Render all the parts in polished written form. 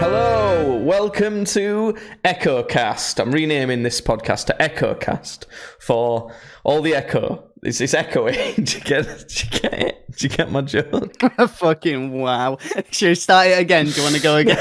Hello, welcome to EchoCast. I'm renaming this podcast to EchoCast for all the echo. It's echoing. Did you get it? Did you get my joke? Fucking wow. Should we start it again? Do you want to go again?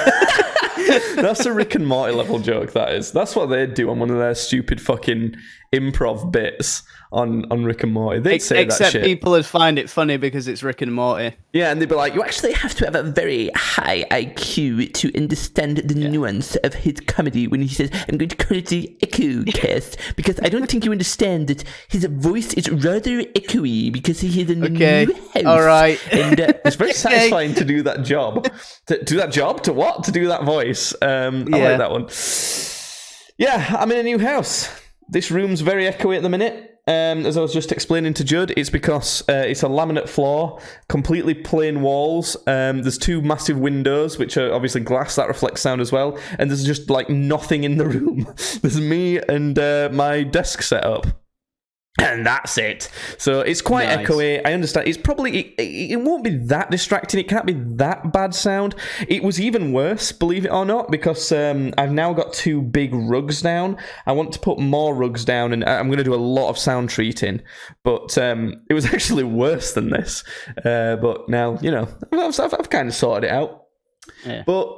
That's a Rick and Morty level joke, that is. That's what they'd do on one of their stupid fucking improv bits on Rick and Morty. They'd say that shit. Except people would find it funny because it's Rick and Morty. Yeah, and they'd be like, you actually have to have a very high IQ to understand the nuance of his comedy when he says, I'm going to call it the EchoCast, because I don't think you understand that his voice is rather echoey because he is in the new house. All right. And it's very satisfying to do that job. To do that job? To what? To do that voice. I like that one. Yeah, I'm in a new house. This room's very echoey at the minute. As I was just explaining to Judd, it's because it's a laminate floor, completely plain walls. There's two massive windows, which are obviously glass that reflects sound as well. And there's just like nothing in the room. There's me and my desk set up. And that's it. So it's quite echoey. I understand. It's probably it won't be that distracting. It can't be that bad sound. It was even worse, believe it or not, because I've now got two big rugs down. I want to put more rugs down, and I'm going to do a lot of sound treating. But it was actually worse than this. But now, you know, I've kind of sorted it out. Yeah. But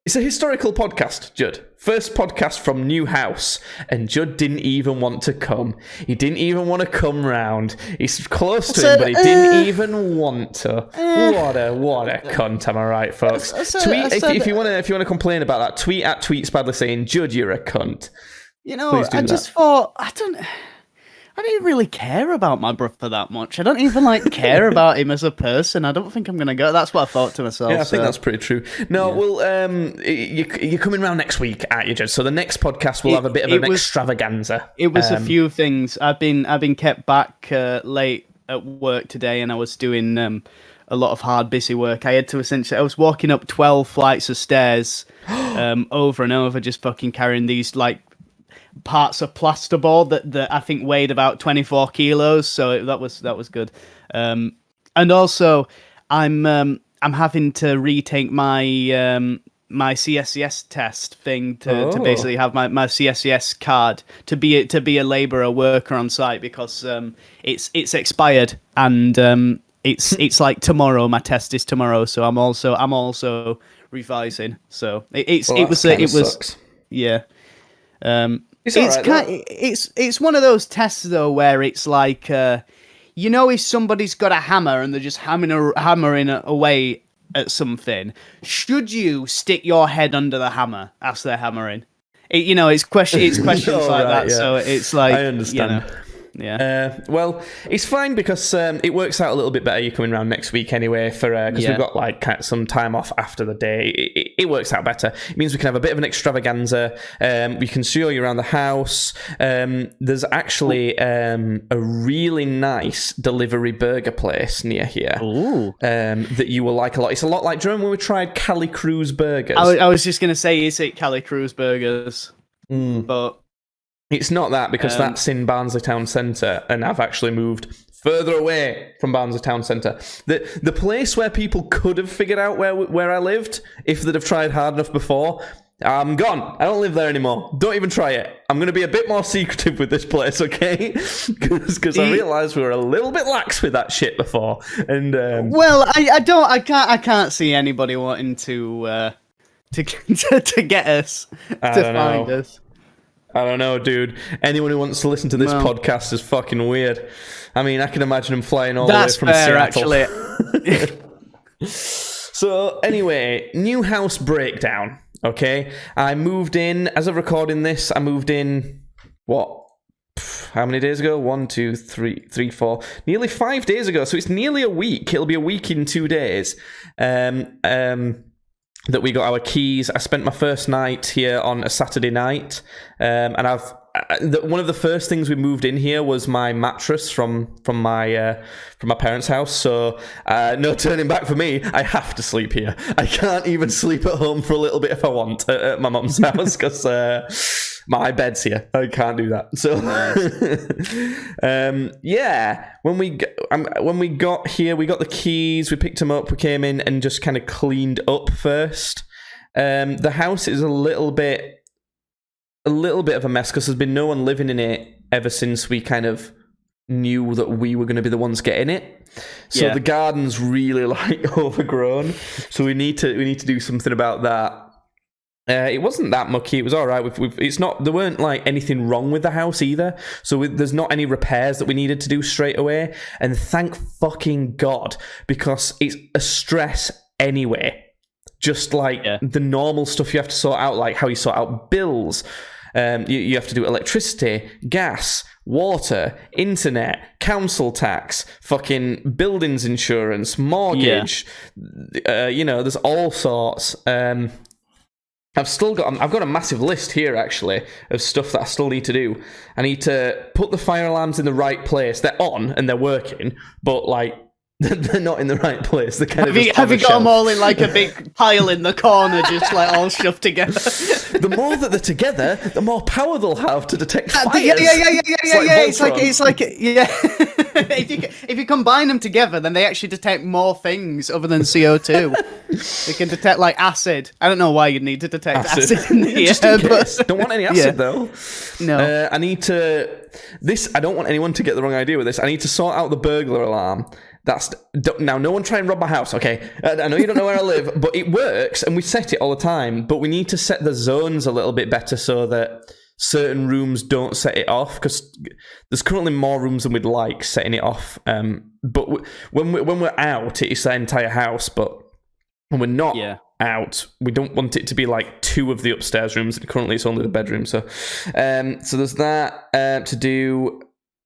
it's a historical podcast, Judd. First podcast from new house, and Judd didn't even want to come. He didn't even want to come round. He's close to him, but he didn't even want to. What a cunt, am I right, folks? Tweet if you want to complain about that. Tweet at Tweetspadly saying, Judd, you're a cunt. You know, I just thought I don't really care about my brother that much. I don't even care about him as a person. I don't think I'm gonna go. That's what I thought to myself. Yeah, I think that's pretty true. No, well, you're coming around next week, aren't you, Judd? So the next podcast will have a bit of an extravaganza. It was a few things. I've been kept back late at work today, and I was doing a lot of hard, busy work. I was walking up 12 flights of stairs over and over, just fucking carrying these parts of plasterboard that I think weighed about 24 kilos, so that was good. And also, I'm having to retake my my CSCS test thing to basically have my CSCS card to be a labourer worker on site, because it's expired, and it's like tomorrow. My test is tomorrow, so I'm also revising. So it was yeah. It's one of those tests though where it's like, if somebody's got a hammer and they're just hammering away at something, should you stick your head under the hammer as they're hammering? It's questions like that. Yeah. So it's like, I understand. Yeah. Well, it's fine because it works out a little bit better. You're coming around next week anyway, because we've got some time off after the day. It works out better. It means we can have a bit of an extravaganza. We can show you around the house. There's actually a really nice delivery burger place near here that you will like a lot. It's a lot like, do you remember when we tried Cali Cruz Burgers? I was just going to say, is it Cali Cruz Burgers? But it's not that, because that's in Barnsley Town Centre, and I've actually moved further away from Barnsley Town Centre. The place where people could have figured out where I lived, if they'd have tried hard enough before, I'm gone. I don't live there anymore. Don't even try it. I'm going to be a bit more secretive with this place, okay? Because I realised we were a little bit lax with that shit before. And well, I can't see anybody wanting to get us to find us. I don't know, dude. Anyone who wants to listen to this podcast is fucking weird. I mean, I can imagine them flying all the way from Seattle. Actually. So, anyway, new house breakdown, okay? I moved in, as of recording this, I moved in, how many days ago? 1, 2, 3, 4. Nearly 5 days ago, so it's nearly a week. It'll be a week in 2 days. That we got our keys. I spent my first night here on a Saturday night, and one of the first things we moved in here was my mattress from my parents' house. So no turning back for me. I have to sleep here. I can't even sleep at home for a little bit if I want at my mum's house because my bed's here. I can't do that. So when we got here, we got the keys. We picked them up. We came in and just kind of cleaned up first. The house is a little bit of a mess because there's been no one living in it ever since we kind of knew that we were going to be the ones getting it. So the garden's really like overgrown. So we need to do something about that. It wasn't that mucky. It was all right. There weren't like anything wrong with the house either. So there's not any repairs that we needed to do straight away. And thank fucking God, because it's a stress anyway. Just like the normal stuff you have to sort out, like how you sort out bills. You have to do electricity, gas, water, internet, council tax, fucking buildings insurance, mortgage. There's all sorts. I've got a massive list here actually of stuff that I still need to do. I need to put the fire alarms in the right place. They're on and they're working, but like they're not in the right place. They're kind of have you got them all in like a big pile in the corner, just like all shoved together? The more that they're together, the more power they'll have to detect fires. It's like if you combine them together, then they actually detect more things other than CO2. They can detect like acid. I don't know why you'd need to detect acid in the just in case. Don't want any acid though. No. I need to. I don't want anyone to get the wrong idea with this. I need to sort out the burglar alarm. Now, no one try and rob my house, okay? I know you don't know where I live, but it works, and we set it all the time, but we need to set the zones a little bit better so that certain rooms don't set it off, because there's currently more rooms than we'd like setting it off. But when we're out, it's the entire house, but when we're not out, we don't want it to be like 2 of the upstairs rooms, and currently it's only the bedroom, so there's that to do.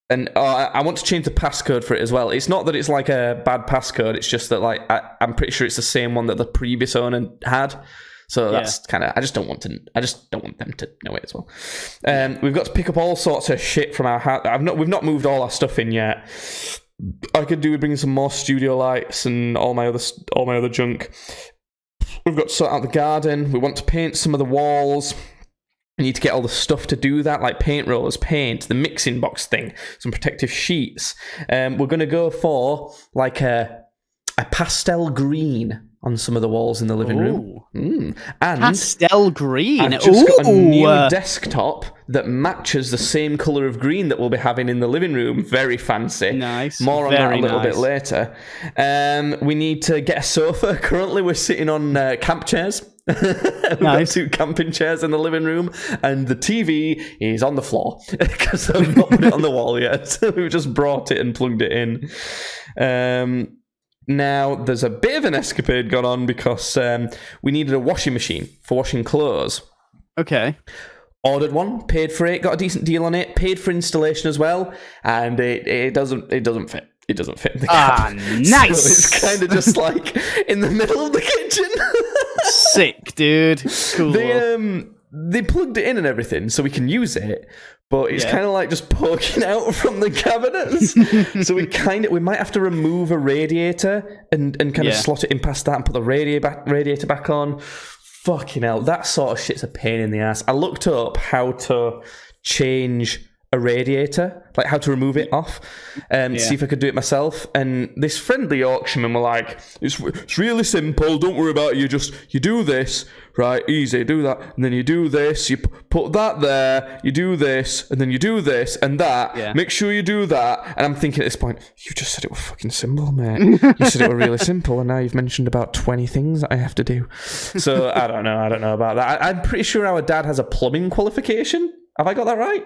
And I want to change the passcode for it as well. It's not that it's like a bad passcode. It's just that like I'm pretty sure it's the same one that the previous owner had. So that's kind of. I just don't want them to know it as well. We've got to pick up all sorts of shit from our house. We've not moved all our stuff in yet. I could do with bringing some more studio lights and all my other junk. We've got to sort out the garden. We want to paint some of the walls. We need to get all the stuff to do that, like paint rollers, paint, the mixing box thing, some protective sheets. We're going to go for like a pastel green on some of the walls in the living room. And pastel green. I've just got a new desktop that matches the same colour of green that we'll be having in the living room. Very fancy. Nice. More on that a little bit later. We need to get a sofa. Currently, we're sitting on camp chairs. We've got 2 camping chairs in the living room, and the TV is on the floor because I've not put it on the wall yet. We've just brought it and plugged it in. Now, there's a bit of an escapade gone on because we needed a washing machine for washing clothes. Okay. Ordered one, paid for it, got a decent deal on it, paid for installation as well, and it doesn't fit. It doesn't fit in the cabinet. Nice! So it's kind of just like in the middle of the kitchen. Sick, dude. Cool. They plugged it in and everything so we can use it, but it's kind of like just poking out from the cabinets. So we might have to remove a radiator and kind of slot it in past that and put the radiator back on. Fucking hell, that sort of shit's a pain in the ass. I looked up how to change a radiator, like how to remove it off, see if I could do it myself. And this friendly Yorkshireman were like, it's really simple, don't worry about it, you do this, right, easy, do that, and then you do this, you put that there, you do this, and then you do this, and that, make sure you do that. And I'm thinking at this point, you just said it was fucking simple, mate. You said it was really simple, and now you've mentioned about 20 things that I have to do. So, I don't know about that. I'm pretty sure our dad has a plumbing qualification. Have I got that right?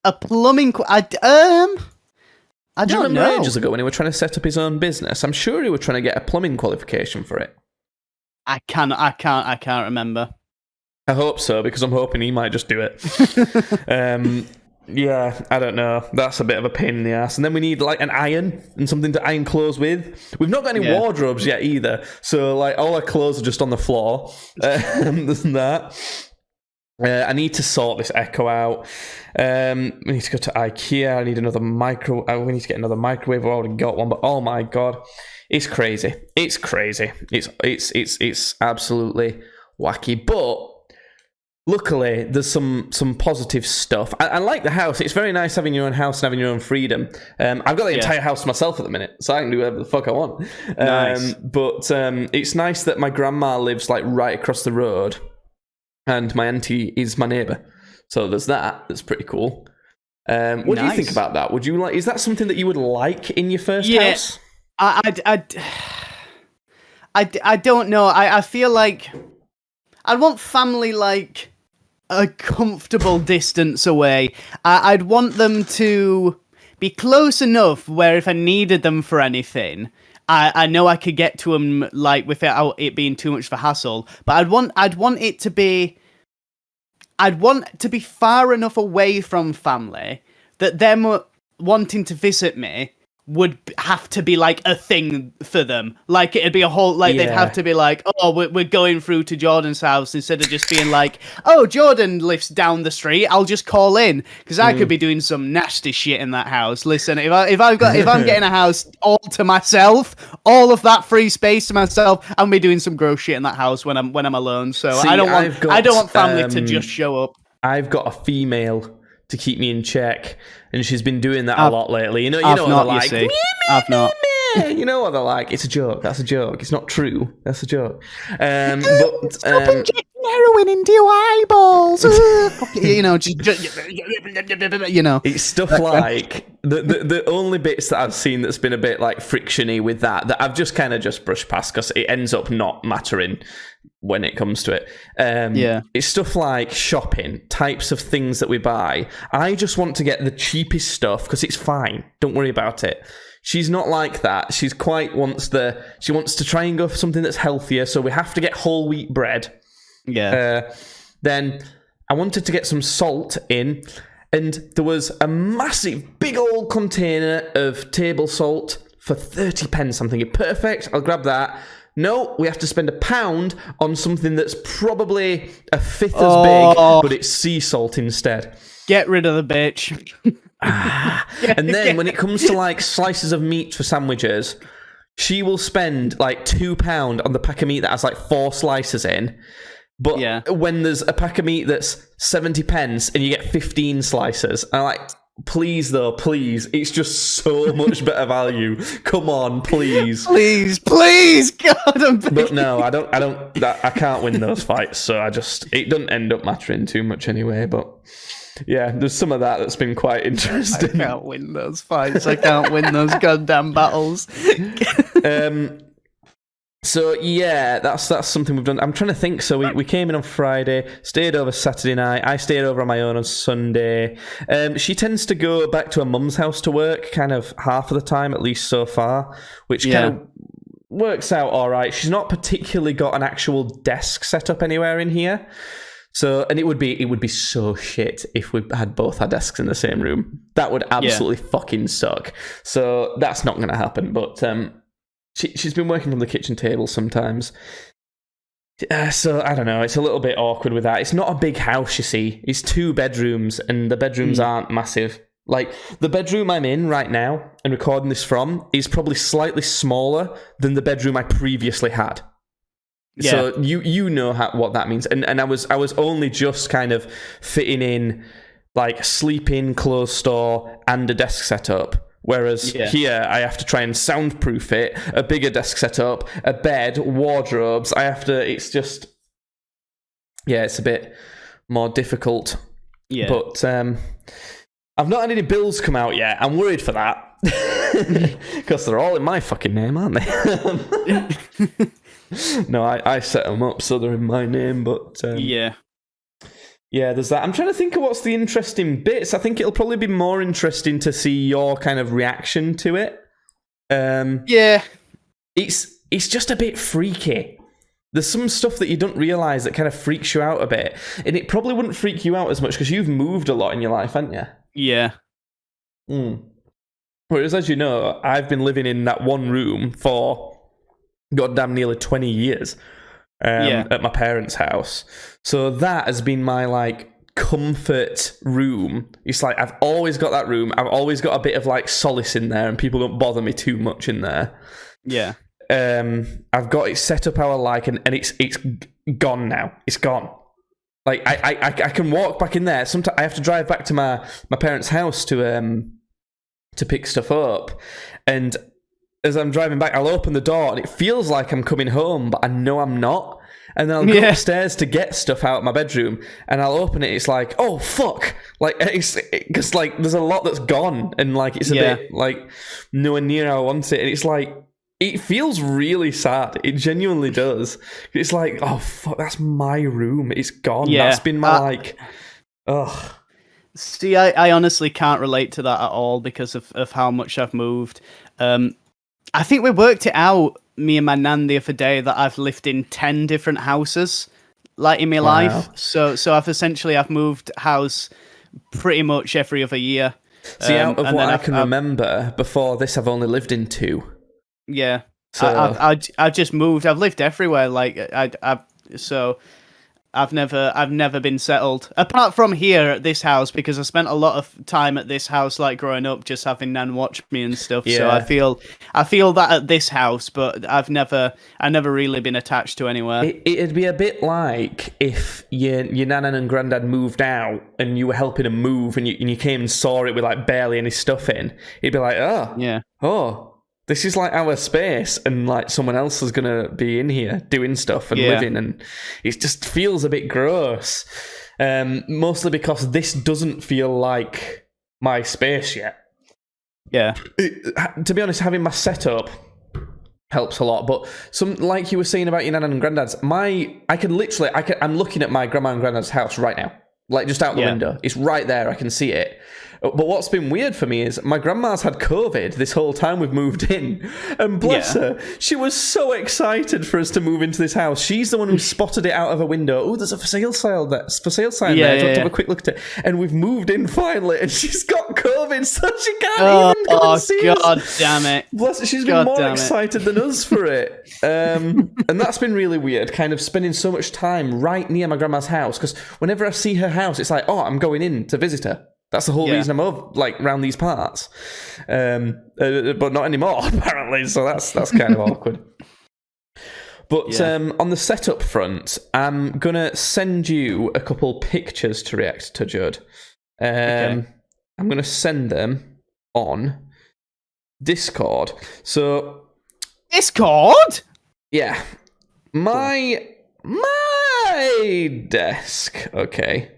A plumbing... I don't know. Ages ago when he was trying to set up his own business, I'm sure he was trying to get a plumbing qualification for it. I can't remember. I hope so, because I'm hoping he might just do it. Yeah, I don't know. That's a bit of a pain in the ass. And then we need like an iron and something to iron clothes with. We've not got any wardrobes yet either. So like all our clothes are just on the floor. There's that. I need to sort this Echo out. We need to go to IKEA. I need another we need to get another microwave. I've already got one, but oh my god, it's crazy. It's crazy. It's absolutely wacky. But luckily, there's some positive stuff. I like the house. It's very nice having your own house and having your own freedom. I've got the entire house myself at the minute, so I can do whatever the fuck I want. Nice. But it's nice that my grandma lives like right across the road, and my auntie is my neighbour. So there's that. That's pretty cool. What do you think about that? Would you like? Is that something that you would like in your first house? I don't know. I feel like I want family like a comfortable distance away. I'd want them to be close enough where if I needed them for anything, I know I could get to them like without it being too much of a hassle. But I'd want to be far enough away from family that them wanting to visit me would have to be like a thing for them. Like it'd be a whole they'd have to be like, oh, we're going through to Jordan's house instead of just being like, oh, Jordan lives down the street. I'll just call in because I could be doing some nasty shit in that house. Listen, if I'm getting a house all to myself, all of that free space to myself, I'll be doing some gross shit in that house when I'm alone. So see, I don't want family to just show up. I've got a female to keep me in check, and she's been doing that a lot lately. You know what they're like. I've not. You know what they're like. It's a joke. That's a joke. It's not true. That's a joke. But stop injecting heroin into your eyeballs. It's stuff like the only bits that I've seen that's been a bit like frictiony with that I've just kind of just brushed past because it ends up not mattering when it comes to it. It's stuff like shopping, types of things that we buy. I just want to get the cheapest stuff because it's fine. Don't worry about it. She's not like that. She wants to try and go for something that's healthier, so we have to get whole wheat bread. Yeah. Then I wanted to get some salt in, and there was a massive, big old container of table salt for 30 pence. I'm thinking, perfect, I'll grab that. No, we have to spend £1 on something that's probably a fifth as big, but it's sea salt instead. Get rid of the bitch. And then when it comes to like slices of meat for sandwiches, she will spend like £2 on the pack of meat that has like 4 slices in. But when there's a pack of meat that's 70 pence and you get 15 slices, I'm like, please though, please. It's just so much better value. Come on, please. Please, God. But no, I can't win those fights, so it doesn't end up mattering too much anyway, but yeah, there's some of that's been quite interesting. I can't win those fights. I can't win those goddamn battles. So yeah, that's something we've done. I'm trying to think. So we came in on Friday, stayed over Saturday night. I stayed over on my own on Sunday. She tends to go back to her mum's house to work, kind of half of the time, at least so far, which kind of works out all right. She's not particularly got an actual desk set up anywhere in here. So, and it would be so shit if we had both our desks in the same room. That would absolutely fucking suck. So that's not going to happen. But she's been working from the kitchen table sometimes. So I don't know. It's a little bit awkward with that. It's not a big house, you see. It's 2 bedrooms, and the bedrooms aren't massive. Like the bedroom I'm in right now and recording this from is probably slightly smaller than the bedroom I previously had. Yeah. So you know what that means, and I was only just kind of fitting in like sleep-in, clothes store, and a desk setup. Whereas here I have to try and soundproof it, a bigger desk setup, a bed, wardrobes. It's just it's a bit more difficult. Yeah, but I've not had any bills come out yet. I'm worried for that because they're all in my fucking name, aren't they? No, I set them up, so they're in my name, but... yeah, there's that. I'm trying to think of what's the interesting bits. I think it'll probably be more interesting to see your kind of reaction to it. It's just a bit freaky. There's some stuff that you don't realise that kind of freaks you out a bit, and it probably wouldn't freak you out as much because you've moved a lot in your life, haven't you? Yeah. Whereas, as you know, I've been living in that one room for... goddamn nearly 20 years. at my parents' house. So that has been my like comfort room. It's like I've always got that room. I've always got a bit of like solace in there, and people don't bother me too much in there. Yeah. I've got it set up how I like, and it's gone now. It's gone. Like I can walk back in there. Sometimes I have to drive back to my parents' house to pick stuff up, and as I'm driving back, I'll open the door, and it feels like I'm coming home, but I know I'm not. And then I'll go upstairs to get stuff out of my bedroom, and I'll open it. It's like, oh fuck! Like because like there's a lot that's gone, and like it's a bit like nowhere near how I want it, and it's like it feels really sad. It genuinely does. It's like, oh fuck, that's my room. It's gone. Yeah, that's been my like, ugh. See, I honestly can't relate to that at all because of how much I've moved. I think we worked it out, me and my nan, the other day, that I've lived in 10 different houses, like in my life. So I've moved house pretty much every other year. See, out of what I can remember before this, I've only lived in 2. Yeah, so I've just moved. I've lived everywhere. Like I've never been settled apart from here at this house, because I spent a lot of time at this house, like growing up, just having nan watch me and stuff. Yeah. So I feel that at this house, but I've never really been attached to anywhere. It'd be a bit like if your nana and granddad moved out and you were helping them move, and you came and saw it with like barely any stuff in. It'd be like, this is like our space, and like someone else is going to be in here doing stuff and living, and it just feels a bit gross. Mostly because this doesn't feel like my space yet. Yeah. To be honest, having my setup helps a lot, but like you were saying about your nan and granddad's, I'm looking at my grandma and granddad's house right now, like just out the window. It's right there. I can see it. But what's been weird for me is my grandma's had COVID this whole time we've moved in. And bless her, she was so excited for us to move into this house. She's the one who spotted it out of a window. Oh, there's a for sale sign there. Do you want to have a quick look at it? And we've moved in finally, and she's got COVID, so she can't even come and see us. God damn it. Bless her, she's been more excited than us for it. And that's been really weird, kind of spending so much time right near my grandma's house, because whenever I see her house, it's like, oh, I'm going in to visit her. That's the whole reason I'm over, like, around these parts. But not anymore, apparently, so that's kind of awkward. But on the setup front, I'm going to send you a couple pictures to react to, Judd. I'm going to send them on Discord. So... Discord? Yeah. My desk, okay.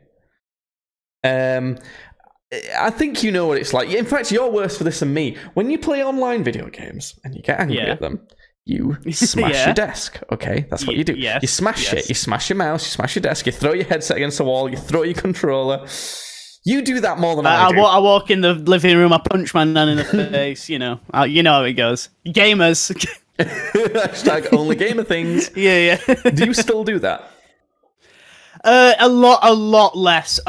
I think you know what it's like. In fact, you're worse for this than me. When you play online video games and you get angry at them, you smash your desk, okay? That's what you do. Yes. You smash it. You smash your mouse. You smash your desk. You throw your headset against the wall. You throw your controller. You do that more than I do. I walk in the living room. I punch my nan in the face. You know how it goes. Gamers. Hashtag only gamer things. Yeah. Do you still do that? A lot less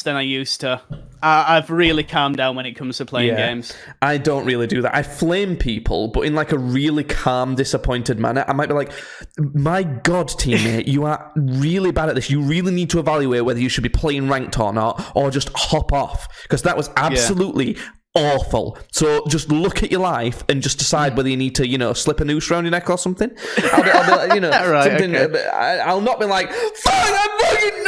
than I used to. I've really calmed down when it comes to playing games. I don't really do that. I flame people, but in like a really calm, disappointed manner. I might be like, my God, teammate, you are really bad at this. You really need to evaluate whether you should be playing ranked or not, or just hop off. Because that was absolutely awful. So just look at your life and just decide whether you need to, slip a noose around your neck or something. I'll be right, something. Okay. I'll not be like, fuck, I'm fucking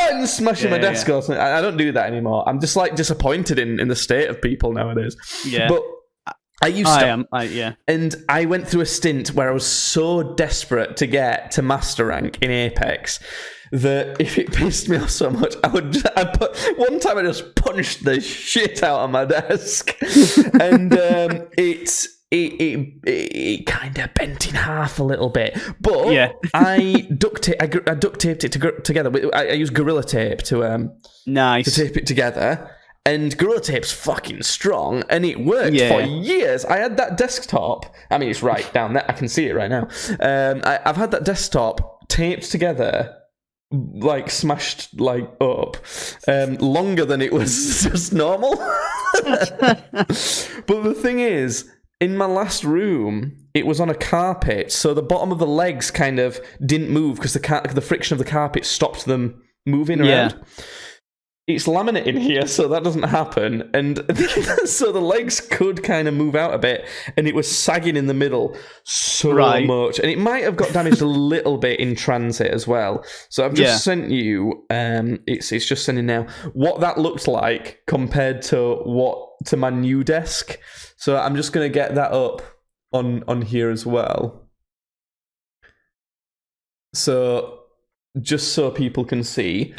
and smashing my desk or something. I don't do that anymore. I'm just like disappointed in the state of people nowadays. Yeah. But I used to. And I went through a stint where I was so desperate to get to Master Rank in Apex that if it pissed me off so much, one time I just punched the shit out of my desk, and it kind of bent in half a little bit. But I duct taped it together. I used Gorilla Tape to tape it together. And Gorilla Tape's fucking strong, and it worked for years. I had that desktop. I mean, it's right down there. I can see it right now. I've had that desktop taped together, like smashed like up, longer than it was just normal. But the thing is, in my last room, it was on a carpet, so the bottom of the legs kind of didn't move because the friction of the carpet stopped them moving around. It's laminate in here, so that doesn't happen. And so the legs could kind of move out a bit, and it was sagging in the middle so much. And it might have got damaged a little bit in transit as well. So I've just sent you, it's just sending now, what that looked like compared to my new desk. So I'm just going to get that up on here as well. So... just so people can see,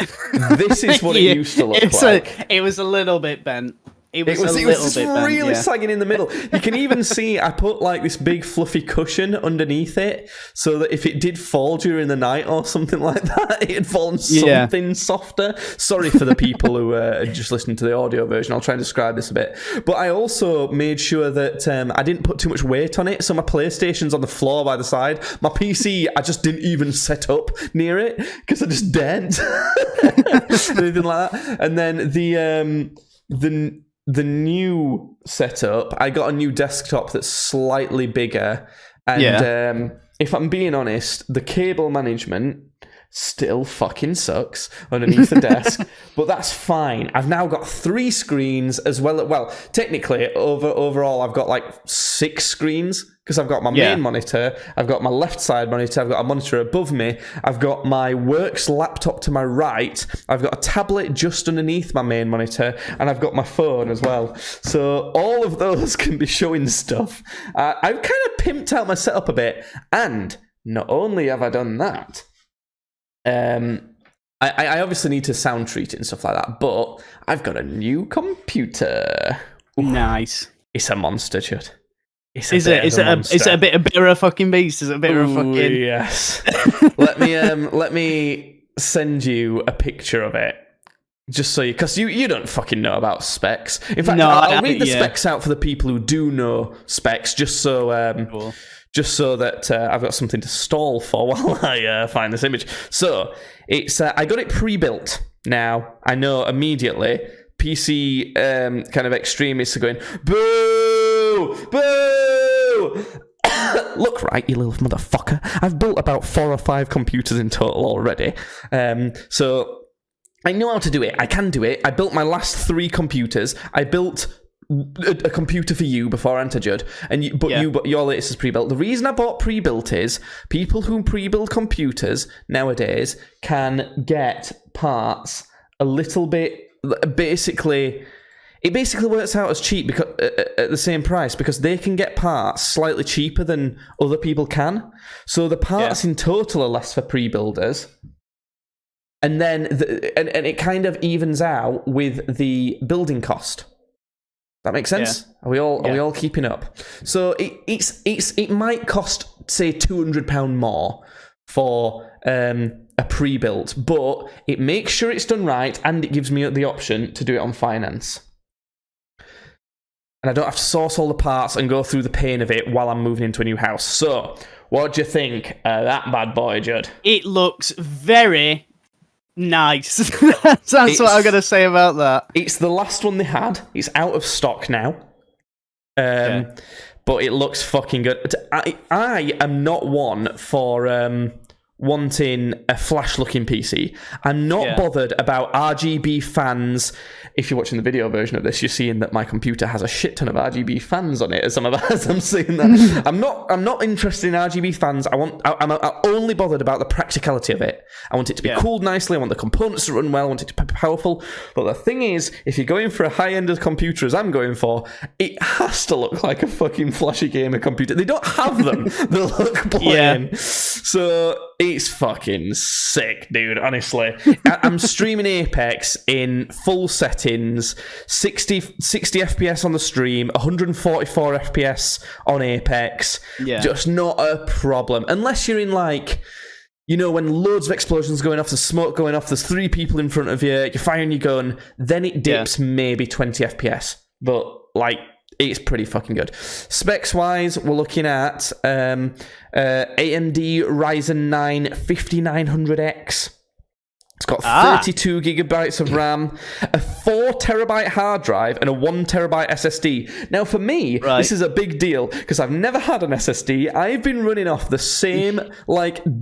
this is what it used to look like. It was a little bit bent. It was really sagging in the middle. You can even see I put like this big fluffy cushion underneath it so that if it did fall during the night or something like that, it'd fall on something softer. Sorry for the people who are just listening to the audio version. I'll try and describe this a bit. But I also made sure that I didn't put too much weight on it. So my PlayStation's on the floor by the side. My PC, I just didn't even set up near it because I just daren't. Anything like that. And then the new setup, I got a new desktop that's slightly bigger. And if I'm being honest, the cable management still fucking sucks underneath the desk. But that's fine. I've now got 3 screens as well. Well, technically, overall, I've got like 6 screens. Because I've got my main monitor, I've got my left side monitor, I've got a monitor above me, I've got my works laptop to my right, I've got a tablet just underneath my main monitor, and I've got my phone as well. So all of those can be showing stuff. I've kind of pimped out my setup a bit, and not only have I done that, I obviously need to sound treat it and stuff like that, but I've got a new computer. Nice. It's a monster, Chud. Is it a bit of a fucking beast? Is it a bit of a fucking... yes. let me send you a picture of it. Just so because you don't fucking know about specs. In fact, I'll read the specs out for the people who do know specs, just so that I've got something to stall for while I find this image. So it's I got it pre-built. Now I know immediately PC kind of extremists are going boo, boo. Look, right, you little motherfucker. I've built about 4 or 5 computers in total already. So I know how to do it. I can do it. I built my last 3 computers. I built a computer for you before Antajud, but your latest is pre-built. The reason I bought pre-built is people who pre-build computers nowadays can get parts a little bit. It basically works out as cheap because at the same price because they can get parts slightly cheaper than other people can. So the parts in total are less for pre-builders, and then and it kind of evens out with the building cost. That makes sense. Are we all keeping up? So it might cost say £200 more for a pre-built, but it makes sure it's done right, and it gives me the option to do it on finance. And I don't have to source all the parts and go through the pain of it while I'm moving into a new house. So, what do you think of that bad boy, Judd? It looks very nice. That's what I'm going to say about that. It's the last one they had. It's out of stock now. But it looks fucking good. I am not one for... wanting a flash-looking PC. I'm not bothered about RGB fans. If you're watching the video version of this, you're seeing that my computer has a shit ton of RGB fans on it as I'm seeing that. I'm not interested in RGB fans. I'm only bothered about the practicality of it. I want it to be cooled nicely. I want the components to run well. I want it to be powerful. But the thing is, if you're going for a high-end computer as I'm going for, it has to look like a fucking flashy gamer computer. They don't have them. They look plain. So it's fucking sick, dude, honestly. I'm streaming Apex in full settings, 60 FPS on the stream, 144 FPS on Apex. Just not a problem. Unless you're in, like, you know, when loads of explosions going off, there's smoke going off, there's 3 people in front of you, you're firing your gun, then it dips maybe 20 FPS. But, like, it's pretty fucking good. Specs-wise, we're looking at AMD Ryzen 9 5900X. It's got 32 gigabytes of RAM, a 4 terabyte hard drive, and a 1 terabyte SSD. Now, for me, this is a big deal because I've never had an SSD. I've been running off the same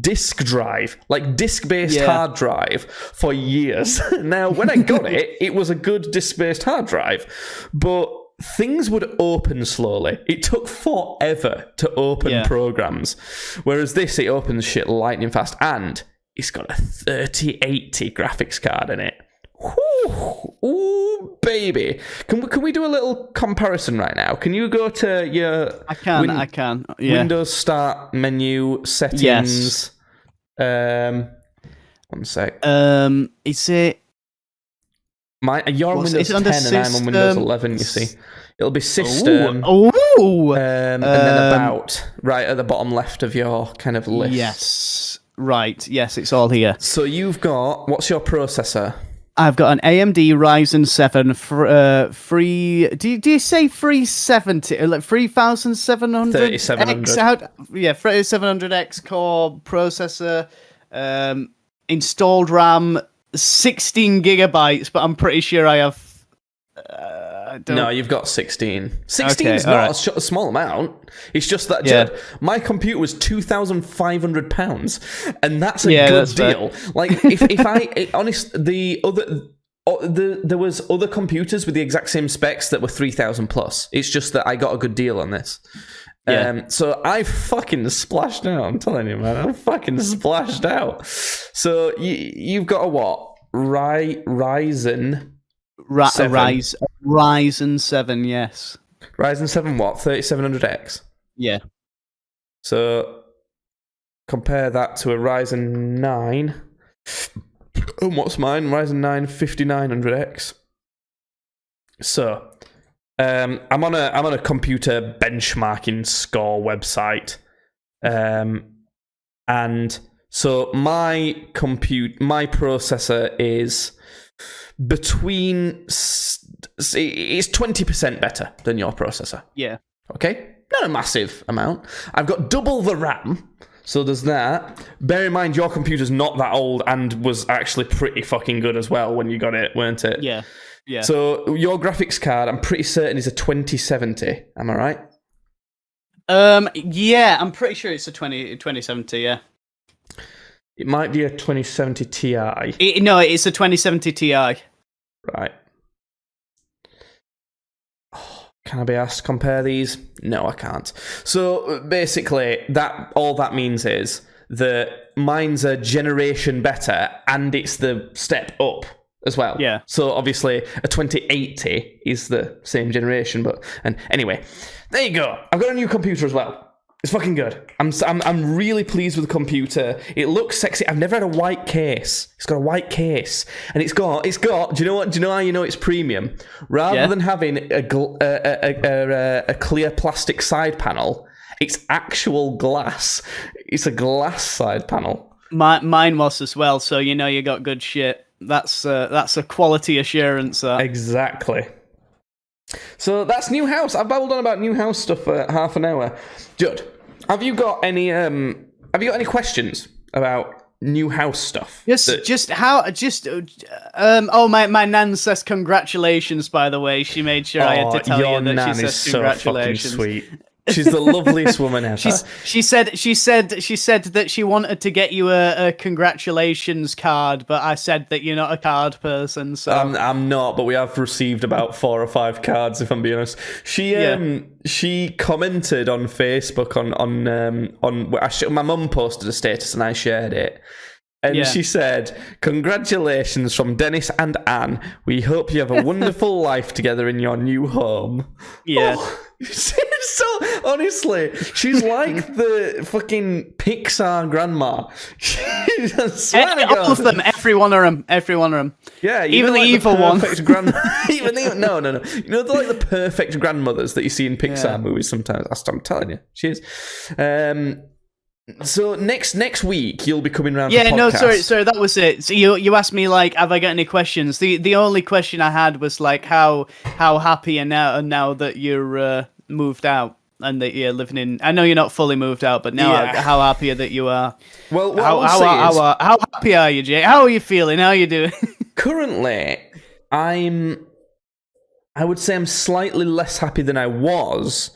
disk drive, disk-based hard drive for years. Now, when I got it, it was a good disk-based hard drive, but things would open slowly. It took forever to open programs, whereas this, it opens shit lightning fast, and it's got a 3080 graphics card in it. Ooh, baby. Can we do a little comparison right now? Can you go to your... I can. Yeah. Windows Start menu, settings. Yes. 1 sec. Is it... You're on Windows 10 and I'm on Windows 11, you see. It'll be System. And then About, right at the bottom left of your kind of list. Yes. Right, yes, it's all here. So you've got... What's your processor? I've got an AMD Ryzen 7 do you say 370? Like 3700? 3700. 3700X core processor. Installed RAM 16 gigabytes, but I'm pretty sure I have... No, you've got 16. 16 is not a small amount. It's just that, Judd, my computer was £2,500, and that's a good deal. Fair. Like, if I... there was other computers with the exact same specs that were 3,000 plus. It's just that I got a good deal on this. So I fucking splashed out. I'm telling you, man. I'm fucking splashed out. So you've got a what? Ryzen 7, yes. Ryzen 7 what? 3700X? Yeah. So compare that to a Ryzen 9. And what's mine? Ryzen 9 5900X. So I'm on a computer benchmarking score website. And so my processor is it's 20% better than your processor. Yeah. Okay? Not a massive amount. I've got double the RAM, so there's that. Bear in mind, your computer's not that old and was actually pretty fucking good as well when you got it, weren't it? Yeah. Yeah. So your graphics card, I'm pretty certain, is a 2070. Am I right? Yeah, I'm pretty sure it's a 2070, yeah. It might be a 2070 Ti. No, it's a 2070 Ti. Right. Can I be asked to compare these? No, I can't. So basically, all that means is that mine's a generation better, and it's the step up as well. Yeah. So obviously, a 2080 is the same generation, and anyway, there you go. I've got a new computer as well. It's fucking good. I'm really pleased with the computer. It looks sexy. I've never had a white case. It's got a white case, and it's got. Do you know what? Do you know how you know it's premium? Rather than having a clear plastic side panel, it's actual glass. It's a glass side panel. Mine was as well. So you know you got good shit. That's a quality assurance. Exactly. So that's New House. I've babbled on about New House stuff for half an hour. Judd, have you got any questions about New House stuff? My nan says congratulations, by the way. She made sure I had to tell you that she says congratulations. So fucking sweet. She's the loveliest woman ever. She said that she wanted to get you a congratulations card, but I said that you're not a card person. So I'm not, but we have received about 4 or 5 cards, if I'm being honest. She commented on Facebook on my mum posted a status and I shared it. And she said, "Congratulations from Dennis and Anne. We hope you have a wonderful life together in your new home." Yeah. Oh, so honestly, she's like the fucking Pixar grandma. All of them, every one of them. Yeah, even the evil one. No. You know, they're like the perfect grandmothers that you see in Pixar movies sometimes. I'm telling you, she is. So next week you'll be coming around. Yeah, to no, podcast. sorry, that was it. So you asked me like, have I got any questions? The only question I had was like, how happy are now that you're moved out? and that you're living in. I know you're not fully moved out, but now how happy that you are. Well, how happy are you, Jay? How are you feeling? How are you doing? Currently, I would say I'm slightly less happy than I was,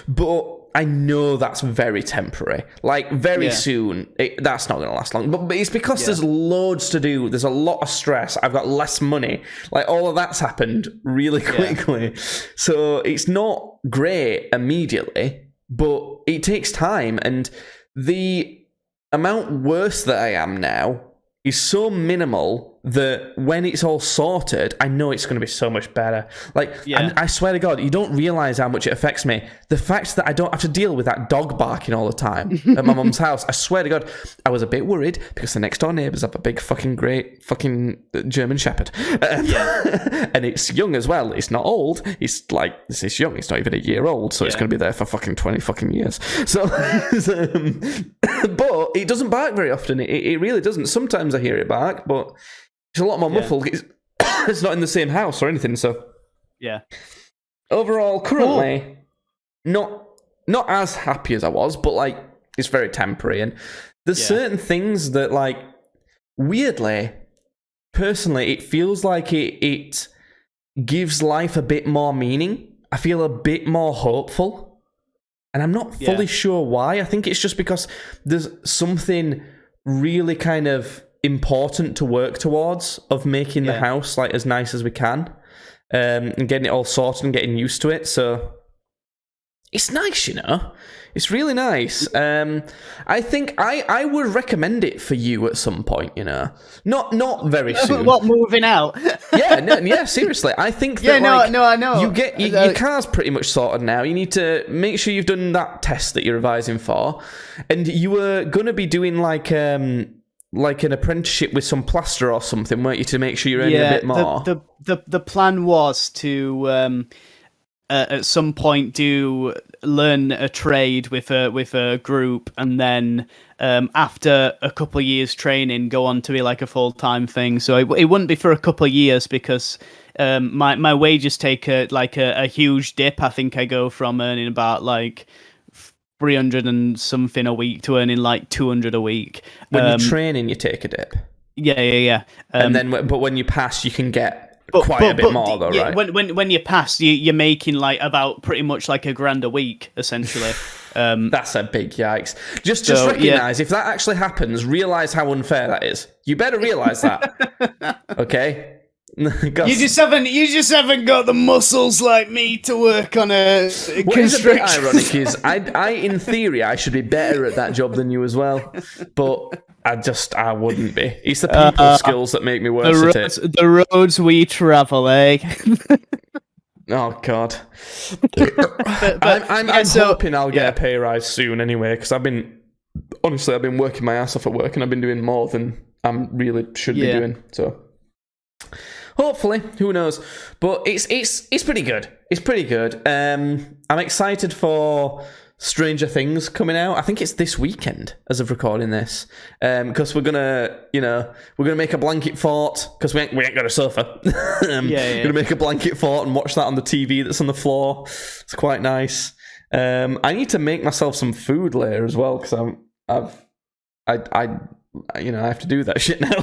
but I know that's very temporary. Like, very soon, that's not going to last long. But it's because there's loads to do. There's a lot of stress. I've got less money. Like, all of that's happened really quickly. So it's not great immediately, but it takes time. And the amount worse that I am now is so minimal that when it's all sorted, I know it's going to be so much better. Like, I swear to God, you don't realise how much it affects me. The fact that I don't have to deal with that dog barking all the time at my mum's house, I swear to God, I was a bit worried because the next door neighbours have a big fucking great fucking German Shepherd. And it's young as well. It's not old. It's young. It's not even a year old, so it's going to be there for fucking 20 fucking years. So, but it doesn't bark very often. It really doesn't. Sometimes I hear it bark, but it's a lot more muffled. It's not in the same house or anything, so... Yeah. Overall, currently, not as happy as I was, but, like, it's very temporary. And there's certain things that, like, weirdly, personally, it feels like it gives life a bit more meaning. I feel a bit more hopeful. And I'm not fully sure why. I think it's just because there's something really kind of important to work towards of making the house like as nice as we can, and getting it all sorted and getting used to it. So it's nice, it's really nice. I think I would recommend it for you at some point, not very soon. What, moving out? Seriously, I think that I know you get your car's pretty much sorted now. You need to make sure you've done that test that you're revising for, and you were gonna be doing like an apprenticeship with some plaster or something, weren't you, to make sure you're earning a bit more? The plan was to at some point learn a trade with a group, and then after a couple of years training, go on to be like a full-time thing. So it wouldn't be for a couple of years because my wages take a huge dip. I think I go from earning about like 300 and something a week to earning like 200 a week. When you're training, you take a dip. Yeah. And then, but when you pass, you can get quite a bit more, though, right? When you pass, you're making like about pretty much like $1,000 a week, essentially. That's a big yikes. Just recognise if that actually happens, realise how unfair that is. You better realise that. Okay. You just haven't got the muscles like me to work on a construction. What is a bit ironic is I in theory I should be better at that job than you as well, but I wouldn't be. It's the people skills that make me worse at it. The roads we travel, eh? Oh God. I'm hoping I'll get a pay rise soon anyway, because I've been working my ass off at work and I've been doing more than I really should be doing. So. Hopefully, who knows? But it's pretty good. It's pretty good. I'm excited for Stranger Things coming out. I think it's this weekend as of recording this, because we're gonna make a blanket fort because we ain't got a sofa. Gonna make a blanket fort and watch that on the TV that's on the floor. It's quite nice. I need to make myself some food later as well because I have to do that shit now.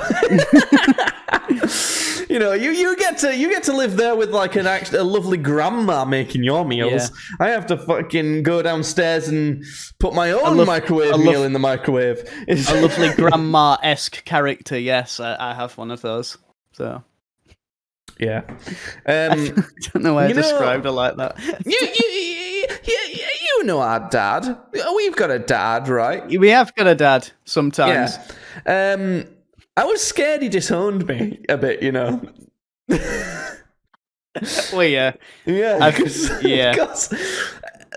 You get to live there with like a lovely grandma making your meals. I have to fucking go downstairs and put my own microwave meal in the microwave. A lovely grandma-esque character. Yes, I have one of those. So yeah, I don't know why I described her like that. You know our dad. We've got a dad, right? We have got a dad sometimes. Yeah. I was scared he disowned me a bit, Well, yeah. Yeah. Because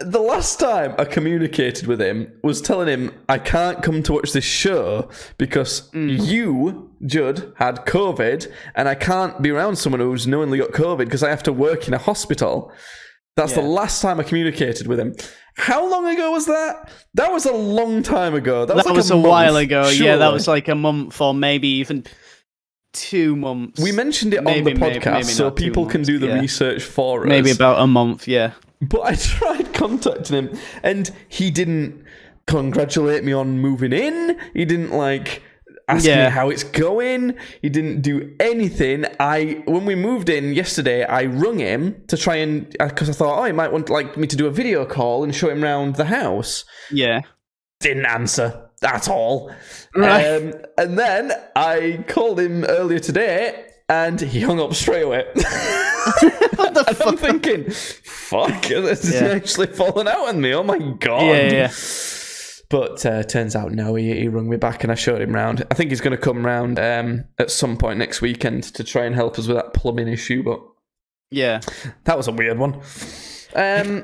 the last time I communicated with him was telling him I can't come to watch this show because you, Judd, had COVID and I can't be around someone who's knowingly got COVID because I have to work in a hospital. That's the last time I communicated with him. How long ago was that? That was a long time ago. That was a while ago. Surely. Yeah, that was like a month or maybe even 2 months. We mentioned it on the podcast, maybe so people can do the research for us. Maybe about a month, yeah. But I tried contacting him, and he didn't congratulate me on moving in. He didn't ask me how it's going. He didn't do anything. When we moved in yesterday, I rung him to try and because I thought, he might want me to do a video call and show him around the house. Yeah, didn't answer at all. Right. And then I called him earlier today, and he hung up straight away. What the fuck? I'm thinking, fuck, this is actually falling out on me. Oh my god. Yeah. But turns out no, he rung me back and I showed him round. I think he's going to come round at some point next weekend to try and help us with that plumbing issue. But yeah, that was a weird one. I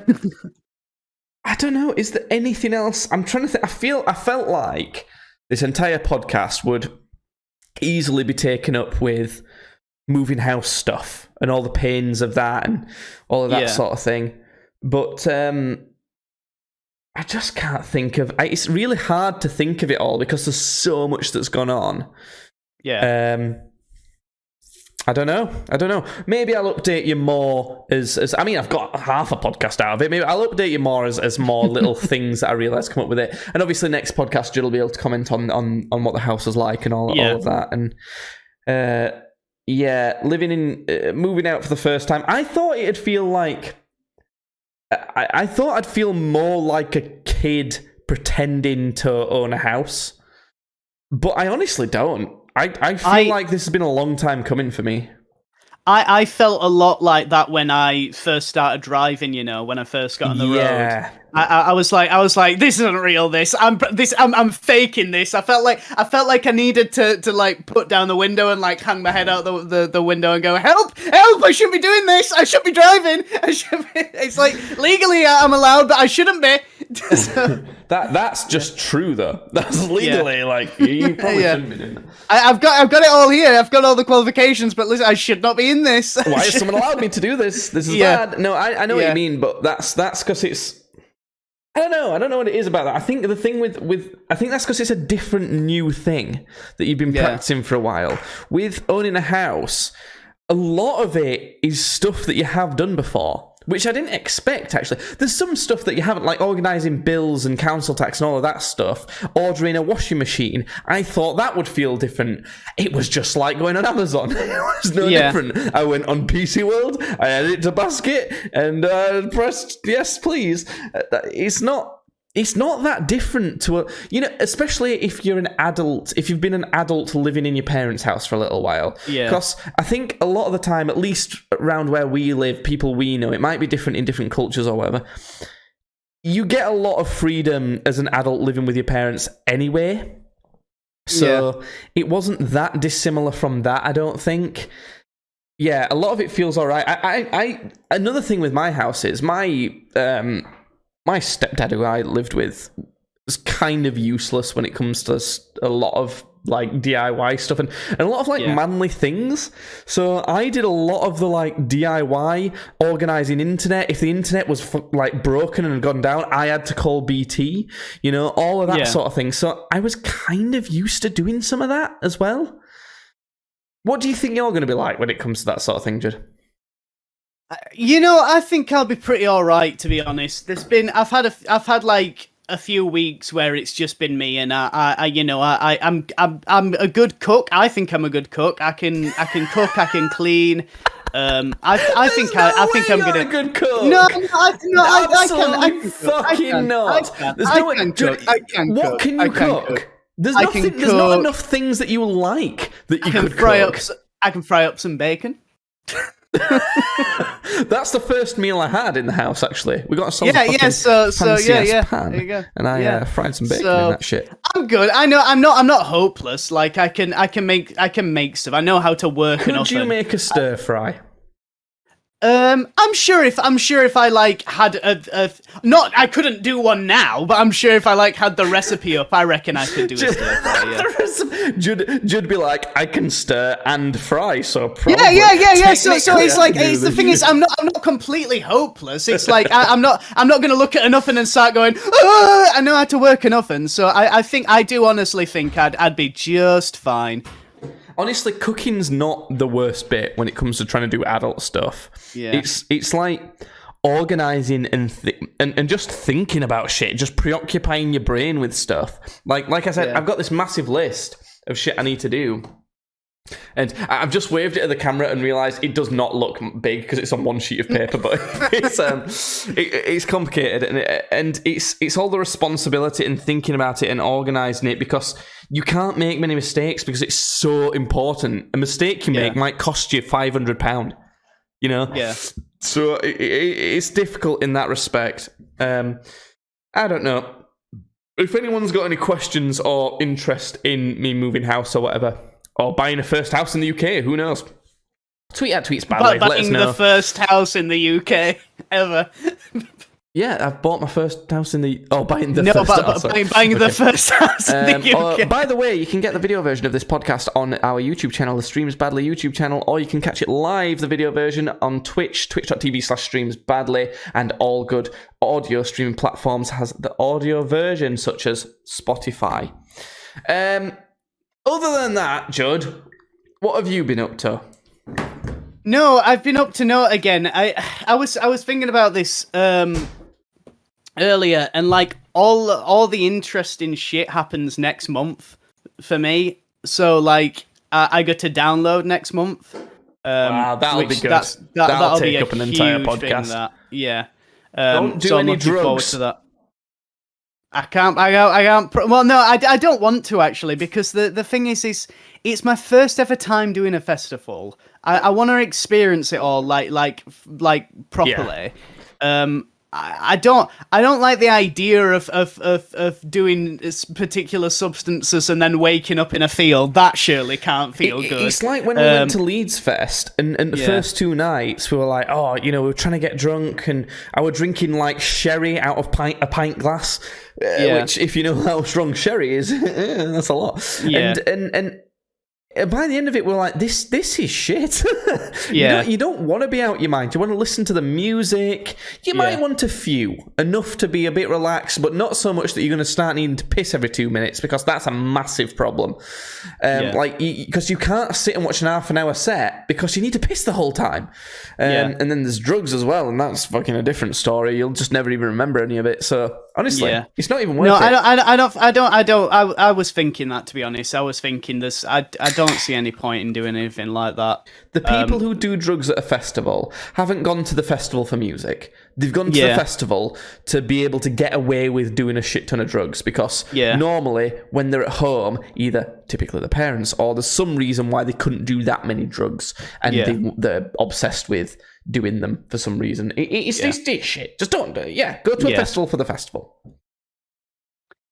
don't know. Is there anything else? I'm trying to think. I felt like this entire podcast would easily be taken up with moving house stuff and all the pains of that and all of that sort of thing. But I just can't think of... It's really hard to think of it all because there's so much that's gone on. Yeah. I don't know. Maybe I'll update you more as I mean, I've got half a podcast out of it. Maybe I'll update you more as more little things that I realise come up with it. And obviously next podcast, Judd will be able to comment on what the house is like and all of that. And moving out for the first time. I thought it'd feel like... I thought I'd feel more like a kid pretending to own a house. But I honestly don't. I feel like this has been a long time coming for me. I felt a lot like that when I first started driving, when I first got on the road. I was like, this isn't real. I'm faking this. I felt like I needed to put down the window and hang my head out the window and go, help! I shouldn't be doing this. I should be driving. It's like legally I'm allowed, but I shouldn't be. That's just true though. That's legally you probably shouldn't be doing that. I've got it all here. I've got all the qualifications, but listen, I should not be in this. Why has someone allowed me to do this? This is bad. No, I know what you mean, but that's because it's... I don't know what it is about that. I think the thing I think that's because it's a different new thing that you've been practicing for a while. With owning a house, a lot of it is stuff that you have done before, which I didn't expect, actually. There's some stuff that you haven't, like organising bills and council tax and all of that stuff, ordering a washing machine. I thought that would feel different. It was just like going on Amazon. It was no different. I went on PC World, I added it to basket, and pressed yes, please. It's not that different to especially if you're an adult, if you've been an adult living in your parents' house for a little while. Yeah. Because I think a lot of the time, at least around where we live, people we know, it might be different in different cultures or whatever, you get a lot of freedom as an adult living with your parents anyway. So it wasn't that dissimilar from that, I don't think. Yeah, a lot of it feels all right. I another thing with my house is my stepdad, who I lived with, was kind of useless when it comes to a lot of DIY stuff and a lot of manly things. So I did a lot of the DIY organising internet. If the internet was broken and had gone down, I had to call BT. All of that sort of thing. So I was kind of used to doing some of that as well. What do you think you're going to be like when it comes to that sort of thing, Judd? I think I'll be pretty all right, to be honest. I've had a few weeks where it's just been me, and I'm a good cook. I think I'm a good cook. I can cook. I can clean. I think I'm gonna a good cook. No, I can fucking not. I can cook. What can you cook? There's not enough things that you like that you could cook. I can fry up some bacon. That's the first meal I had in the house. Actually, we got a pan, there you go. And I fried some bacon and that shit. I'm good. I know. I'm not hopeless. I can make stuff. I know how to work an oven. Could you make a stir fry? I'm sure if I had I couldn't do one now, but I'm sure if I had the recipe up, I reckon I could do a stir fry. Judd be like, I can stir and fry, so probably. Yeah. So it's the thing is, I'm not completely hopeless. It's I'm not going to look at an oven and start going, I know how to work an oven. So I do honestly think I'd be just fine. Honestly, cooking's not the worst bit when it comes to trying to do adult stuff. Yeah. It's like organizing and just thinking about shit, just preoccupying your brain with stuff. Like I said, I've got this massive list of shit I need to do. And I've just waved it at the camera and realised it does not look big because it's on one sheet of paper, but it's complicated, and it's all the responsibility and thinking about it and organising it, because you can't make many mistakes because it's so important. A mistake you make might cost you £500, you know? Yeah. So it's difficult in that respect. I don't know. If anyone's got any questions or interest in me moving house or whatever, or buying a first house in the UK, who knows? Tweet at Tweets Badly. Let us know. Buying the first house in the UK ever. Yeah, I've bought my first house in the... Oh, buying the first house. Buying the first house in the UK. By the way, you can get the video version of this podcast on our YouTube channel, the Streams Badly YouTube channel, or you can catch it live, the video version, on Twitch, twitch.tv/streamsbadly, and all good audio streaming platforms has the audio version, such as Spotify. Other than that, Judd, what have you been up to? No, I've been up to no again. I was thinking about this earlier, and like all the interesting shit happens next month for me. So like I get to download next month. Wow, that'll be good. That'll take be up an entire huge podcast. Thing, yeah. Don't do so any I'm looking forward drugs. to that. I can't. Well, no, I don't want to actually, because the thing is it's my first ever time doing a festival. I want to experience it all like properly. Yeah. I don't like the idea of doing particular substances and then waking up in a field. That surely can't feel good. It's like when we went to Leeds Fest, and the first 2 nights we were like, oh, you know, we were trying to get drunk, and I was drinking like sherry out of a pint glass, which, if you know how strong sherry is, that's a lot. Yeah. And by the end of it, we're like, this is shit. Yeah. You don't want to be out your mind. You want to listen to the music. You might want to few, enough to be a bit relaxed, but not so much that you're going to start needing to piss every 2 minutes, because that's a massive problem. Because you can't sit and watch an half an hour set because you need to piss the whole time. And then there's drugs as well, and that's fucking a different story. You'll just never even remember any of it. So honestly, it's not even worth it. I was thinking that, to be honest. I was thinking this. I don't see any point in doing anything like that. The people who do drugs at a festival haven't gone to the festival for music. They've gone to the festival to be able to get away with doing a shit ton of drugs, because normally when they're at home, either typically the parents, or there's some reason why they couldn't do that many drugs, and they're obsessed with doing them for some reason. It's shit. Just don't do it. Go to a festival for the festival.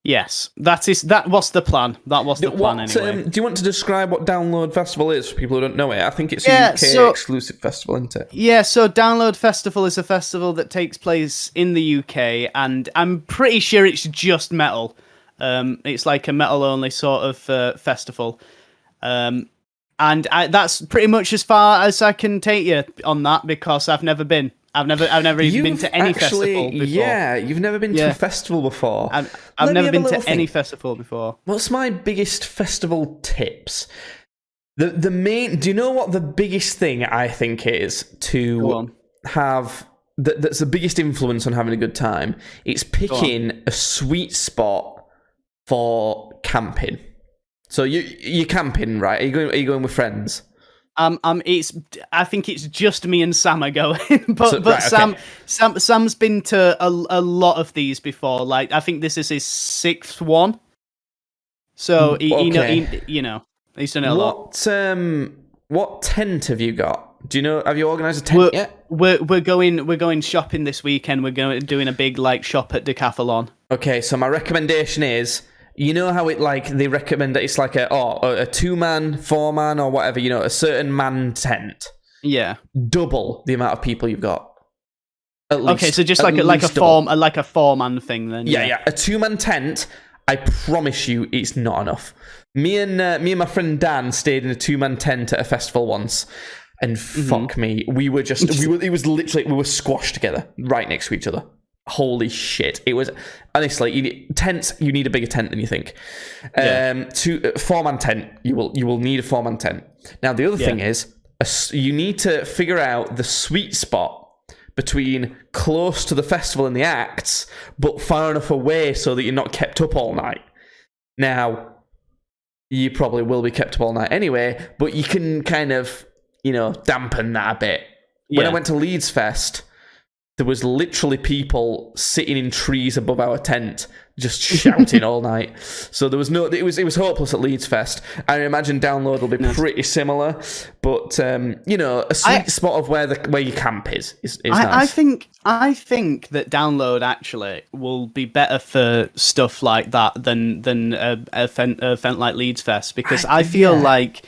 Yes, that was the plan. That was the plan anyway. Do you want to describe what Download Festival is for people who don't know it? I think it's a UK exclusive festival, isn't it? Yeah, so Download Festival is a festival that takes place in the UK, and I'm pretty sure it's just metal. It's like a metal-only sort of festival. And that's pretty much as far as I can take you on that, because I've never been. I've never even been to any festival before. Yeah, you've never been to a festival before. I've never been to any festival before. What's my biggest festival tips? The main. Do you know what the biggest thing I think is to have? That's the biggest influence on having a good time. It's picking a sweet spot for camping. So you're camping, right? Are you going with friends? I think it's just me and Sam are going, Sam's been to a lot of these before. Like, I think this is his 6th one. So he's done it a lot. What tent have you got? Do you know? Have you organised a tent yet? We're going shopping this weekend. We're doing a big shop at Decathlon. Okay, so my recommendation is, you know how they recommend that it's like a 2-man, 4-man, or whatever, you know, a certain man tent. Yeah. Double the amount of people you've got. At least. Okay, so just like a 4-man thing then. Yeah. A 2-man tent, I promise you, it's not enough. Me and my friend Dan stayed in a 2-man tent at a festival once, and fuck me, we were squashed together right next to each other. Holy shit. It was, honestly, you need a bigger tent than you think. To 4-man tent, you will need a 4-man tent. Now, the other thing is, you need to figure out the sweet spot between close to the festival and the acts, but far enough away so that you're not kept up all night. Now, you probably will be kept up all night anyway, but you can kind of, dampen that a bit. When I went to Leeds Fest, there was literally people sitting in trees above our tent, just shouting all night. So there was it was hopeless at Leeds Fest. I imagine Download will be pretty similar, but a sweet spot of where your camp is nice. I think that Download actually will be better for stuff like that than a event like Leeds Fest, because I feel like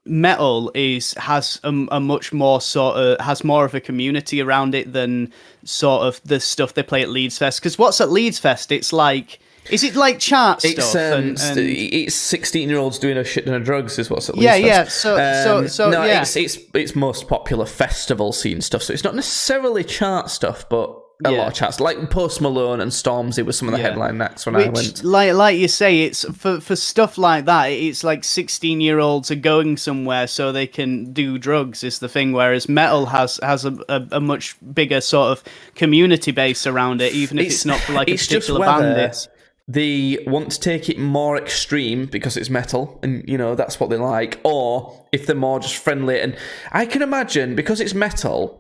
metal has a much more has more of a community around it than sort of the stuff they play at Leeds Fest. Because what's at Leeds Fest? It's like, is it like chart stuff? It's 16-year-olds doing a shit ton of drugs is what's at Leeds Fest. It's most popular festival scene stuff. So it's not necessarily chart stuff, but a lot of charts, like Post Malone and Stormzy were some of the headline acts when I went. Like you say, it's for stuff like that. It's like 16-year-olds are going somewhere so they can do drugs is the thing. Whereas metal has a much bigger sort of community base around it, even if it's not for like a particular band. They want to take it more extreme because it's metal, and that's what they like, or if they're more just friendly. And I can imagine, because it's metal,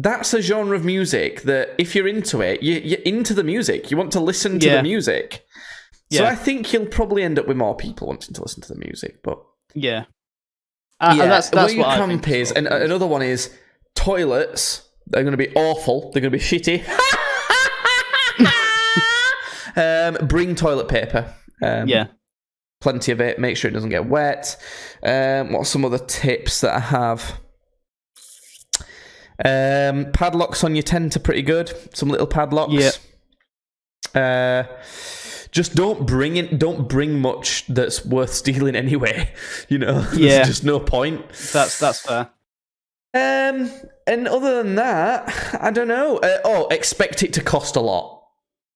that's a genre of music that if you're into it, you're into the music. You want to listen to the music. So I think you'll probably end up with more people wanting to listen to the music. But that's where your camp is. And another one is toilets. They're going to be awful. They're going to be shitty. Bring toilet paper. Plenty of it. Make sure it doesn't get wet. What are some other tips that I have? Padlocks on your tent are pretty good. Some little padlocks. Just don't bring much that's worth stealing anyway. There's just no point. That's fair. And other than that, I don't know. Expect it to cost a lot.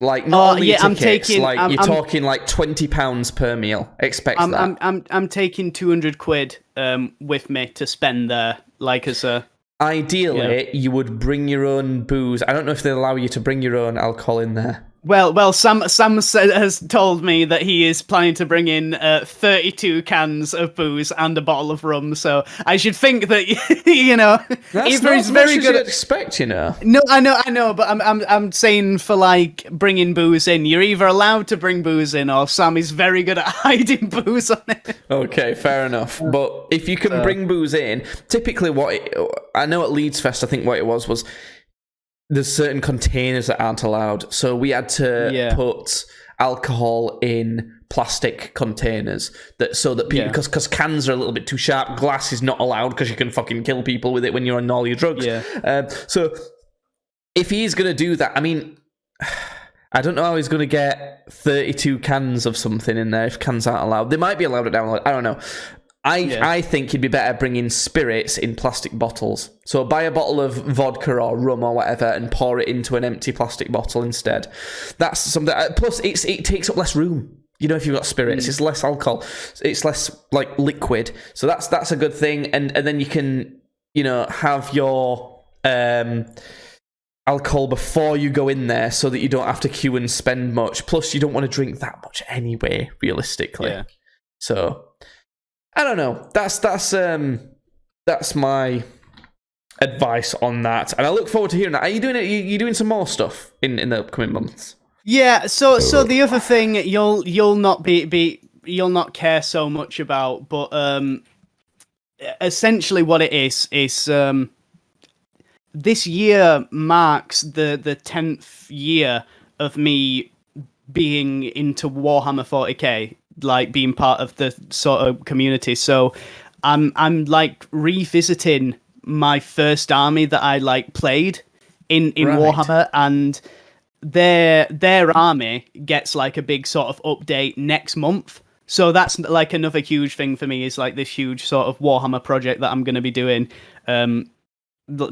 Like not only tickets, you're talking like £20 per meal. Expect that. I'm taking 200 quid with me to spend there, like as a. Ideally, you would bring your own booze. I don't know if they allow you to bring your own alcohol in there. Well, Sam has told me that he is planning to bring in 32 cans of booze and a bottle of rum. So I should think that that's not as very much good. As you'd expect, No, I know, but I'm saying for like bringing booze in, you're either allowed to bring booze in, or Sam is very good at hiding booze on it. Okay, fair enough. But if you can bring booze in, typically I know at Leeds Fest, I think what it was. There's certain containers that aren't allowed. So we had to put alcohol in plastic containers so that people, because cans are a little bit too sharp. Glass is not allowed because you can fucking kill people with it when you're on all your drugs. So if he's going to do that, I mean, I don't know how he's going to get 32 cans of something in there if cans aren't allowed. They might be allowed at Download. I don't know. I think you'd be better bringing spirits in plastic bottles. So buy a bottle of vodka or rum or whatever and pour it into an empty plastic bottle instead. That's something. Plus, it takes up less room. If you've got spirits, it's less alcohol. It's less like liquid. So that's a good thing. And then you can have your alcohol before you go in there, so that you don't have to queue and spend much. Plus, you don't want to drink that much anyway, realistically. Yeah. So. I don't know. That's my advice on that, and I look forward to hearing that. Are you doing it? You doing some more stuff in the upcoming months? Yeah. So the other thing you'll not care so much about, but essentially what it is this year marks the 10th year of me being into Warhammer 40k. Like being part of the sort of community, so I'm like revisiting my first army that I like played in Warhammer, and their army gets like a big sort of update next month. So that's like another huge thing for me, is like this huge sort of Warhammer project that I'm going to be doing,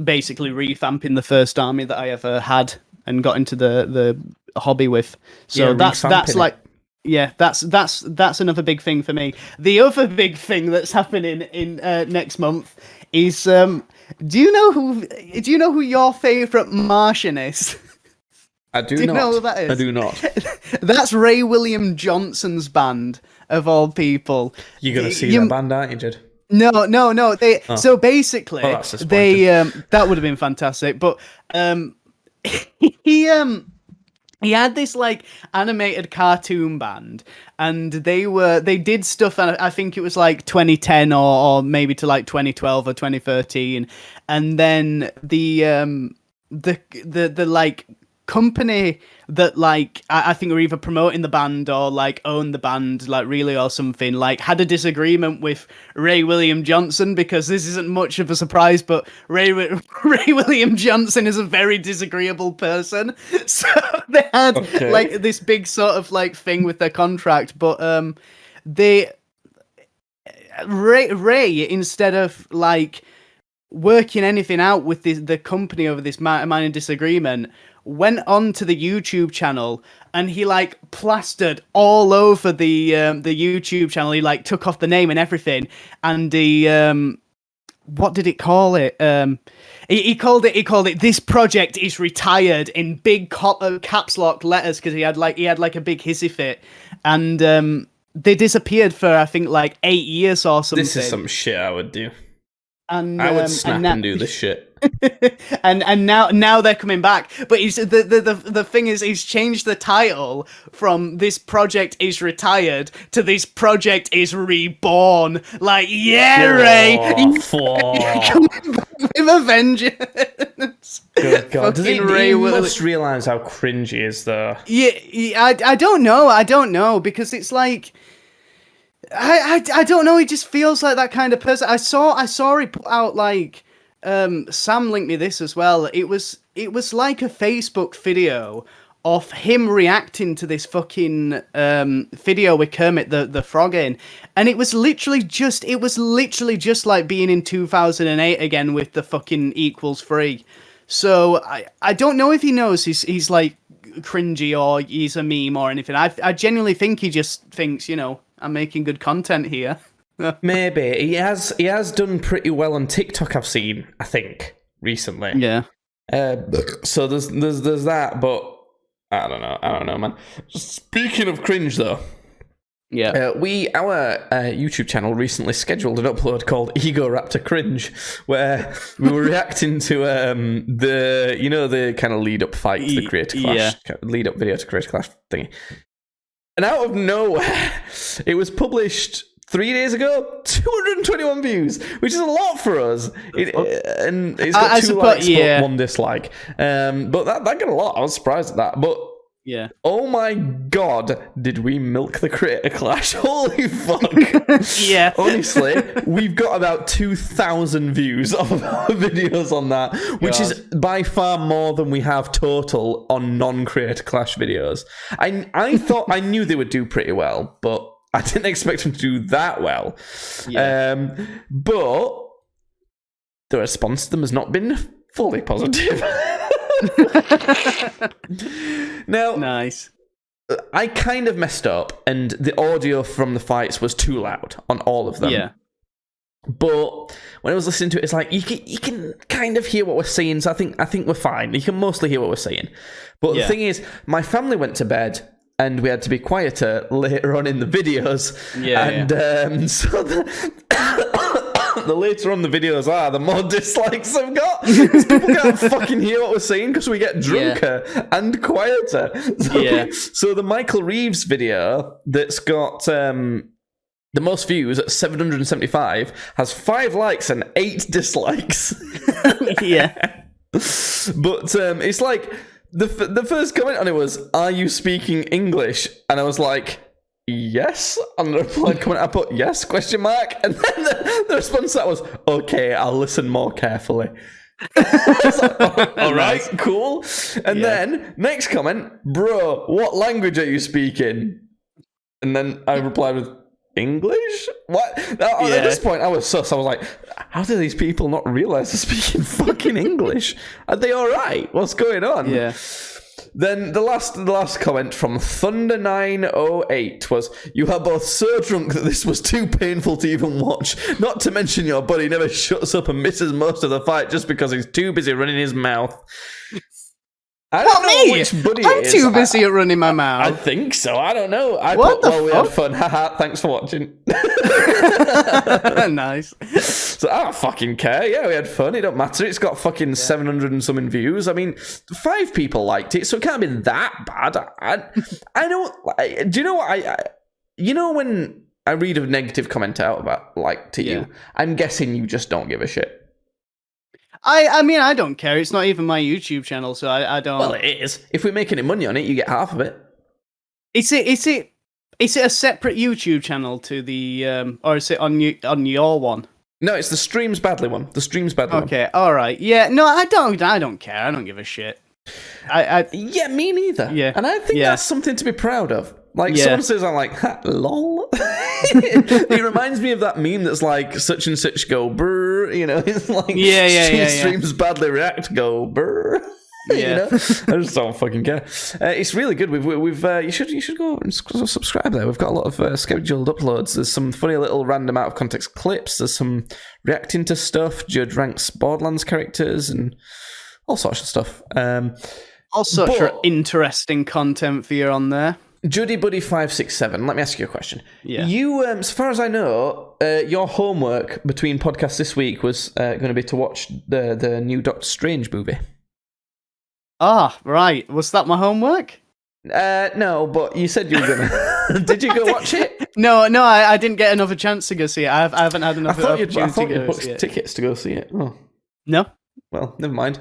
basically revamping the first army that I ever had and got into the hobby with. So that's like. Yeah, that's another big thing for me. The other big thing that's happening in next month is do you know who your favorite Martian is? I do, Do you not. know who that is? I do not. That's Ray William Johnson's band, of all people. You're gonna see that band, aren't you, Jed? No. So basically, that's they that would have been fantastic. But he had this like animated cartoon band, and they did stuff. And I think it was like 2010 or maybe to like 2012 or 2013, and then the like company that like I think were either promoting the band or like owned the band like really or something, like had a disagreement with Ray William Johnson, because this isn't much of a surprise, but Ray William Johnson is a very disagreeable person. So they had like this big sort of like thing with their contract, but Ray instead of like working anything out with the company over this minor disagreement, went on to the YouTube channel and he like plastered all over the YouTube channel. He like took off the name and everything, and he what did it call it? He called it "This project is retired" in big caps lock letters, because he had like a big hissy fit, and they disappeared for I think like 8 years or something. This is some shit I would do. And I would snap and do this shit. and now they're coming back, but the thing is, he's changed the title from "This project is retired" to "This project is reborn." Like, yeah, Ray, coming back with a vengeance. Good God, he must realise how cringe he is, though. Yeah, I don't know, because it's like, I don't know. He just feels like that kind of person. I saw he put out like. Sam linked me this as well. It was like a Facebook video of him reacting to this fucking video with Kermit the Frog in, and it was literally just like being in 2008 again with the fucking equals free. So I don't know if he knows he's like cringy or he's a meme or anything. I genuinely think he just thinks, I'm making good content here. Maybe he has done pretty well on TikTok. I've seen, I think, recently. Yeah. So there's that, but I don't know, man. Speaking of cringe, though, yeah, our YouTube channel recently scheduled an upload called Egoraptor Cringe, where we were reacting to the kind of lead up fight to the Creator Clash, lead up video to Creator Clash thingy, and out of nowhere, it was published 3 days ago, 221 views, which is a lot for us. And it's got 2 likes, but 1 dislike. But that got a lot. I was surprised at that. But yeah, oh my God, did we milk the Creator Clash? Holy fuck! Yeah, honestly, we've got about 2,000 views of our videos on that, which is by far more than we have total on non-Creator Clash videos. I thought I knew they would do pretty well, but I didn't expect them to do that well. Yeah. But the response to them has not been fully positive. Now, nice. I kind of messed up, and the audio from the fights was too loud on all of them. Yeah. But when I was listening to it, it's like you can kind of hear what we're saying. So I think we're fine. You can mostly hear what we're saying. But the thing is, my family went to bed, and we had to be quieter later on in the videos. So the later on the videos are, the more dislikes I've got. Because people can't fucking hear what we're saying because we get drunker and quieter. So the Michael Reeves video that's got the most views at 775 has 5 likes and 8 dislikes. But it's like... The first comment on it was, "Are you speaking English?" And I was like, "Yes." And the reply comment I put, "Yes?" ? And then the response to that was, "Okay, I'll listen more carefully." I was like, all right, cool. And then next comment, "Bro, what language are you speaking?" And then I replied with, "English?" What? At this point, I was sus. I was like, how do these people not realize they're speaking fucking English? Are they all right? What's going on? Yeah. Then the last comment from Thunder908 was, "You are both so drunk that this was too painful to even watch. Not to mention your buddy never shuts up and misses most of the fight just because he's too busy running his mouth." I don't know which buddy I'm it is. too busy at running my mouth. I think so. I don't know. We had fun. Haha, thanks for watching. Nice. So I don't fucking care. Yeah, we had fun. It don't matter. It's got fucking 700 and something views. I mean, 5 people liked it, so it can't be that bad. I don't. Do you know what you know when I read a negative comment out about to you? I'm guessing you just don't give a shit. I mean, I don't care. It's not even my YouTube channel, so I don't. Well, it is. If we make any money on it, you get half of it. Is it a separate YouTube channel to the or is it on your one? No, it's the Streams Badly one. The Streams Badly one. Okay, all right. Yeah, no, I don't care. I don't give a shit. Yeah, me neither. Yeah, and I think that's something to be proud of. Someone says, I'm like, lol. It reminds me of that meme that's like, such and such go brr, it's like, Streams Badly React go brr. I just don't fucking care. It's really good. We've you should go and subscribe there. We've got a lot of scheduled uploads. There's some funny little random out of context clips. There's some reacting to stuff. Judge ranks Borderlands characters and all sorts of stuff. All sorts of interesting content for you on there. Judy Buddy 567. Let me ask you a question. Yeah. You, as far as I know, your homework between podcasts this week was going to be to watch the new Doctor Strange movie. Ah, right. Was that my homework? No, but you said you were gonna. Did you go watch it? No, I didn't get another chance to go see it. I haven't had enough opportunity I thought to you go booked see it. tickets to go see it. Oh. No. Well, never mind.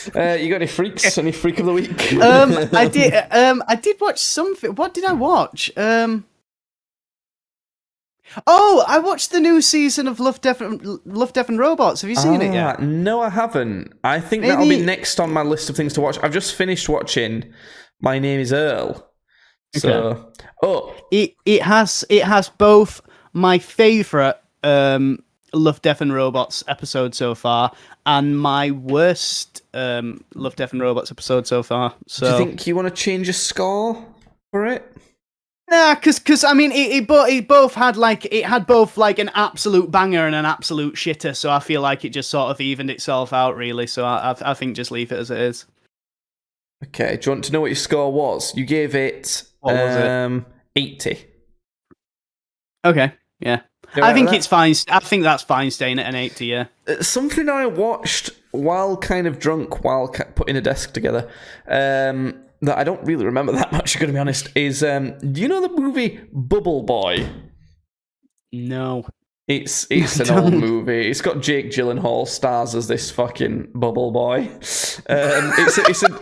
You got any freaks? Any freak of the week? I did. I did watch something. What did I watch? I watched the new season of Love, Death and Robots. Have you seen it yet? No, I haven't. I think that'll be next on my list of things to watch. I've just finished watching My Name Is Earl. So, it has both my favourite Love, Death and Robots episode so far and my worst Love, Death and Robots episode so far. So, do you think you want to change your score for it? Nah, because I mean, it both had both an absolute banger and an absolute shitter. So I feel like it just sort of evened itself out, really. So I think just leave it as it is. Okay. Do you want to know what your score was? You gave it, what was it? 80. Okay. Yeah. I think it's fine. I think that's fine staying at an 80. Yeah. Something I watched while kind of drunk, while putting a desk together. That I don't really remember that much, going to be honest, is, do you know the movie Bubble Boy? No. It's an old movie. It's got Jake Gyllenhaal stars as this fucking Bubble Boy. It's a...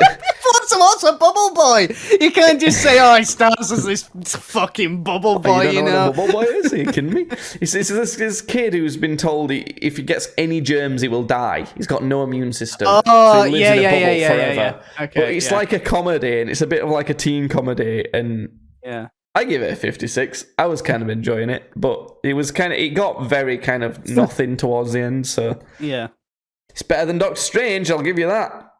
What's a Bubble Boy? You can't just say, he stars as this fucking Bubble Boy, you know what a Bubble Boy is? Are you kidding me? It's this kid who's been told if he gets any germs, he will die. He's got no immune system. So he lives in a bubble forever. Yeah. Okay, but it's like a comedy, and it's a bit of like a teen comedy, and I give it a 56. I was kind of enjoying it, but it got very kind of nothing towards the end, so yeah. It's better than Doctor Strange, I'll give you that.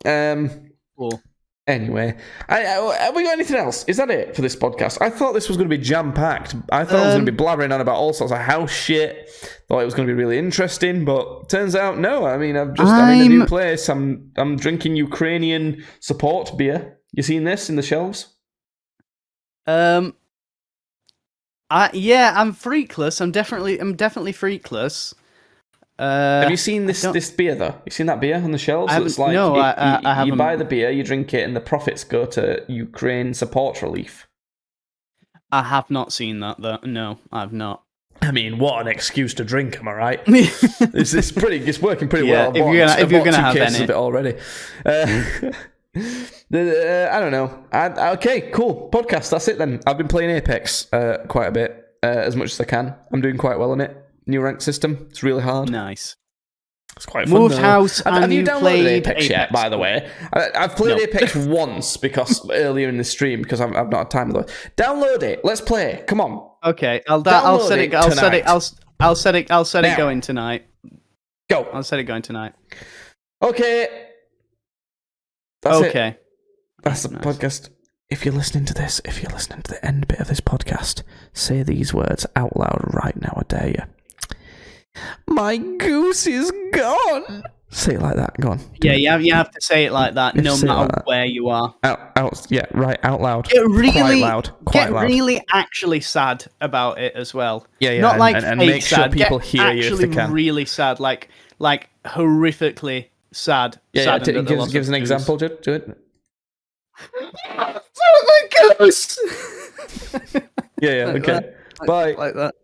Cool. Anyway, have we got anything else? Is that it for this podcast? I thought this was going to be jam-packed. I thought I was going to be blabbering on about all sorts of house shit. Thought it was going to be really interesting, but turns out no. I mean, I'm in a new place. I'm drinking Ukrainian support beer. You seen this in the shelves? I'm freakless. I'm definitely freakless. Have you seen this beer though? You seen that beer on the shelves? I haven't. You buy the beer, you drink it, and the profits go to Ukraine support relief. I have not seen that though. No, I've not. I mean, what an excuse to drink, am I right? It's working pretty well. If you're gonna have any of it already. I don't know. Okay, cool. Podcast. That's it then. I've been playing Apex quite a bit, as much as I can. I'm doing quite well on it. New rank system. It's really hard. Nice. It's quite fun. Moved house. Have you downloaded Apex yet? By the way, I've played Apex once because earlier in the stream because I've not had time. Download it. Let's play. Come on. Okay, I'll set it going tonight. Go. I'll set it going tonight. Okay. That's okay. It. That's the podcast. If you're listening to this, if you're listening to the end bit of this podcast, say these words out loud right now, I dare you. My goose is gone. Say it like that. Go on. Yeah, you have to say it like that, no matter where you are. Out loud. Get really, quite loud. Get really actually sad about it as well. Yeah. Not like and fake make sure sad. people Get hear you if they can. Really sad, like horrifically sad. Yeah. Give us an example. Do it. Oh my goose. Yeah. Okay. Bye. Like that.